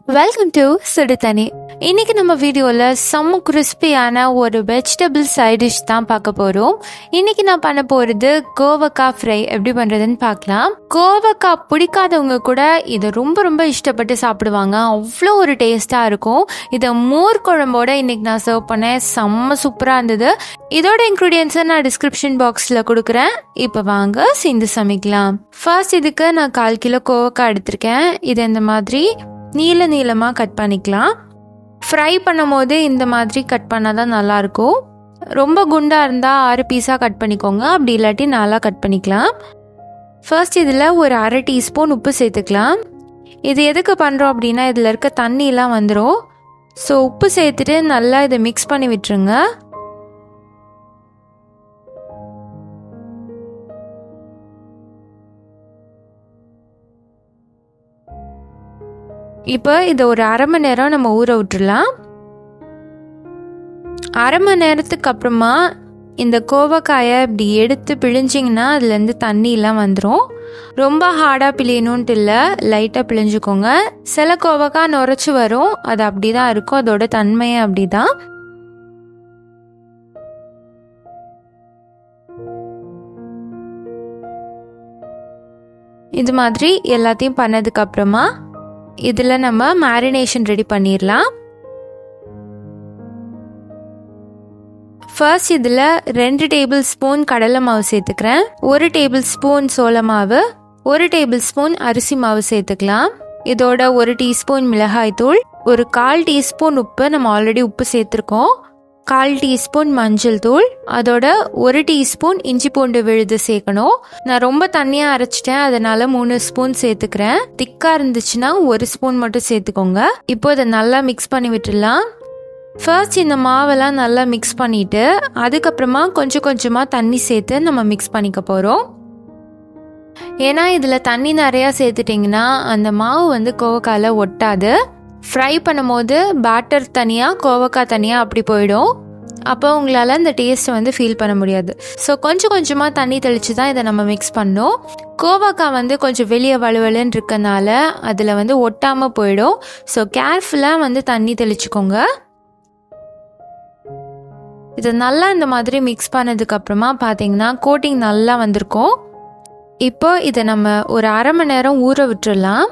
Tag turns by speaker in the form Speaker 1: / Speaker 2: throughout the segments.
Speaker 1: Welcome to சுடுதண்ணி. இன்னைக்கு நம்ம வீடியோவில் செம்ம கிறிஸ்பியான ஒரு வெஜிடபிள் சைட் டிஷ் தான் பார்க்க போகிறோம். இன்னைக்கு நான் பண்ண போகிறது கோவக்காய் ஃப்ரை. எப்படி பண்ணுறதுன்னு பார்க்கலாம். கோவக்காய் பிடிக்காதவங்க கூட இதை ரொம்ப ரொம்ப இஷ்டப்பட்டு சாப்பிடுவாங்க. அவ்வளோ ஒரு டேஸ்ட்டாக இருக்கும். இதை மோர் குழம்போட இன்னைக்கு நான் சர்வ் பண்ணேன். செம்ம சூப்பராக இருந்தது. இதோட இன்க்ரீடியன்ஸை நான் டிஸ்கிரிப்ஷன் பாக்ஸில் கொடுக்குறேன். இப்போ வாங்க சேர்ந்து சமைக்கலாம். ஃபர்ஸ்ட் இதுக்கு நான் 1/4 கிலோ கோவக்காய் எடுத்திருக்கேன். இதை இந்த மாதிரி நீளமாக கட் பண்ணிக்கலாம். ஃப்ரை பண்ணும் போது இந்த மாதிரி கட் பண்ணால் தான் நல்லாயிருக்கும். ரொம்ப குண்டாக இருந்தால் 6 பீஸாக கட் பண்ணிக்கோங்க. அப்படி இல்லாட்டி 4 கட் பண்ணிக்கலாம். ஃபர்ஸ்ட் இதில் ஒரு 1/2 டீஸ்பூன் உப்பு சேர்த்துக்கலாம். இது எதுக்கு பண்ணுறோம் அப்படின்னா இதில் இருக்க தண்ணியெலாம் வந்துடும். ஸோ உப்பு சேர்த்துட்டு நல்லா இதை மிக்ஸ் பண்ணி விட்டுருங்க. இப்போ இதை ஒரு 1/2 மணி நேரம் நம்ம ஊற விட்டுடலாம். 1/2 மணி நேரத்துக்கு அப்புறமா இந்த கோவக்காயை இப்படி எடுத்து பிழிஞ்சிங்கன்னா அதுலேருந்து தண்ணியெலாம் வந்துடும். ரொம்ப ஹார்டாக பிழியணுன்ட்டு இல்லை, லைட்டாக பிழிஞ்சுக்கோங்க. சில கோவக்காய் நுரைச்சி வரும், அது அப்படி தான் இருக்கும். அதோட தன்மையே அப்படி தான். இது மாதிரி எல்லாத்தையும் பண்ணதுக்கு அப்புறமா இதில் நம்ம மேரினேஷன் ரெடி பண்ணிடலாம். ஃபர்ஸ்ட் இதில் 2 டேபிள் ஸ்பூன் கடலை மாவு சேர்த்துக்கிறேன். 1 டேபிள் ஸ்பூன் சோள மாவு, 1 டேபிள் ஸ்பூன் அரிசி மாவு சேர்த்துக்கலாம். இதோட 1 டீஸ்பூன் மிளகாய் தூள், ஒரு 1/4 டீஸ்பூன் உப்பு, நம்ம ஆல்ரெடி உப்பு சேர்த்துருக்கோம். 1/4 டீஸ்பூன் மஞ்சள் தூள், அதோட 1 டீஸ்பூன் இஞ்சி பூண்டு விழுது சேர்க்கணும். நான் ரொம்ப தண்ணியாக அரைச்சிட்டேன், அதனால 3 ஸ்பூன் சேர்த்துக்கிறேன். திக்காக இருந்துச்சுன்னா 1 ஸ்பூன் மட்டும் சேர்த்துக்கோங்க. இப்போ இதை நல்லா மிக்ஸ் பண்ணி விட்டுடலாம். ஃபர்ஸ்ட் இந்த மாவெல்லாம் நல்லா மிக்ஸ் பண்ணிட்டு அதுக்கப்புறமா கொஞ்சம் கொஞ்சமாக தண்ணி சேர்த்து நம்ம மிக்ஸ் பண்ணிக்க போகிறோம். ஏன்னா இதில் தண்ணி நிறையா சேர்த்துட்டிங்கன்னா அந்த மாவு கோவக்காயில் ஒட்டாது. ஃப்ரை பண்ணும்போது பேட்டர் தனியாக கோவக்காய் தனியாக அப்படி போயிடும். அப்போ உங்களால் இந்த டேஸ்ட்டை ஃபீல் பண்ண முடியாது. ஸோ கொஞ்சம் கொஞ்சமாக தண்ணி தெளித்து தான் இதை நம்ம மிக்ஸ் பண்ணோம். கோவக்காய் கொஞ்சம் வெளியே வலுவலுன்னு இருக்கனால அதில் ஒட்டாமல் போயிடும். ஸோ கேர்ஃபுல்லாக தண்ணி தெளிச்சுக்கோங்க. இதை நல்லா இந்த மாதிரி மிக்ஸ் பண்ணதுக்கப்புறமா பார்த்தீங்கன்னா கோட்டிங் நல்லா வந்திருக்கும். இப்போ இதை நம்ம ஒரு 1/2 மணி நேரம் ஊற விட்டுடலாம்.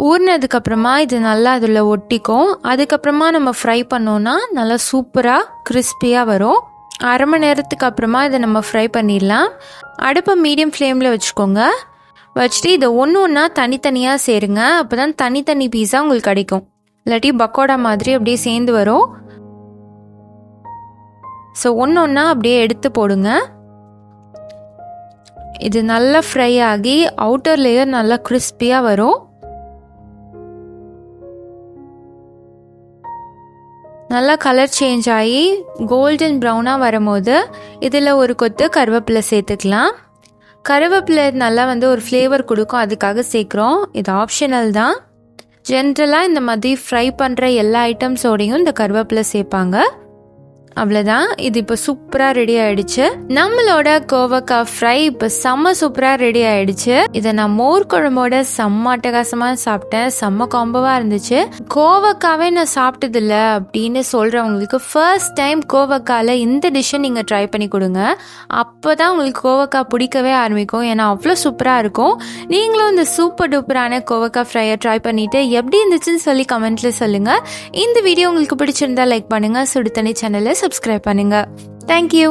Speaker 1: ஊறினதுக்கப்புறமா இது நல்லா அதில் ஒட்டிக்கும். அதுக்கப்புறமா நம்ம ஃப்ரை பண்ணோன்னா நல்லா சூப்பராக கிறிஸ்பியாக வரும். 1/2 மணி நேரத்துக்கு அப்புறமா இதை நம்ம ஃப்ரை பண்ணிடலாம். அடுப்பை மீடியம் ஃப்ளேமில் வச்சுக்கோங்க. வச்சுட்டு இதை ஒன்றா தனித்தனியாக சேருங்க. அப்போ தான் தனித்தனி பீஸாக உங்களுக்கு கிடைக்கும். இல்லாட்டி பக்கோடா மாதிரி அப்படியே சேர்ந்து வரும். ஸோ ஒன்றா அப்படியே எடுத்து போடுங்க. இது நல்லா ஃப்ரை ஆகி அவுட்டர் லேயர் நல்லா கிறிஸ்பியாக வரும். நல்லா கலர் சேஞ்ச் ஆகி கோல்டன் ப்ரௌனாக வரும்போது இதில் ஒரு கொத்து கருவேப்பிலை சேர்த்துக்கலாம். கருவேப்பிலை நல்லா ஒரு ஃப்ளேவர் கொடுக்கும், அதுக்காக சேர்க்குறோம். இது ஆப்ஷனல் தான். ஜென்ரலாக இந்த மாதிரி ஃப்ரை பண்ணுற எல்லா ஐட்டம்ஸோடையும் இந்த கருவேப்பிலை சேர்ப்பாங்க. அவ்வளோதான். இது இப்போ சூப்பராக ரெடி ஆயிடுச்சு. நம்மளோட கோவக்காய் ஃப்ரை இப்போ செம்ம சூப்பராக ரெடி ஆயிடுச்சு. இதை நான் மோர் குழம்போட செம்ம அட்டகாசமாக சாப்பிட்டேன். செம்ம காம்போவாக இருந்துச்சு. கோவக்காவே நான் சாப்பிட்டதில்ல அப்படின்னு சொல்கிறவங்களுக்கு ஃபர்ஸ்ட் டைம் கோவக்காயில் இந்த டிஷ்ஷை நீங்கள் ட்ரை பண்ணி கொடுங்க. அப்போ தான் உங்களுக்கு கோவக்காய் பிடிக்கவே ஆரம்பிக்கும். ஏன்னா அவ்வளோ சூப்பராக இருக்கும். நீங்களும் இந்த சூப்பர் டூப்பரான கோவக்காய் ஃப்ரையை ட்ரை பண்ணிவிட்டு எப்படி இருந்துச்சுன்னு சொல்லி கமெண்ட்டில் சொல்லுங்கள். இந்த வீடியோ உங்களுக்கு பிடிச்சிருந்தா லைக் பண்ணுங்கள். சுடுதண்ணி சேனலை சப்ஸ்கிரைப் பண்ணுங்க. தேங்க்யூ.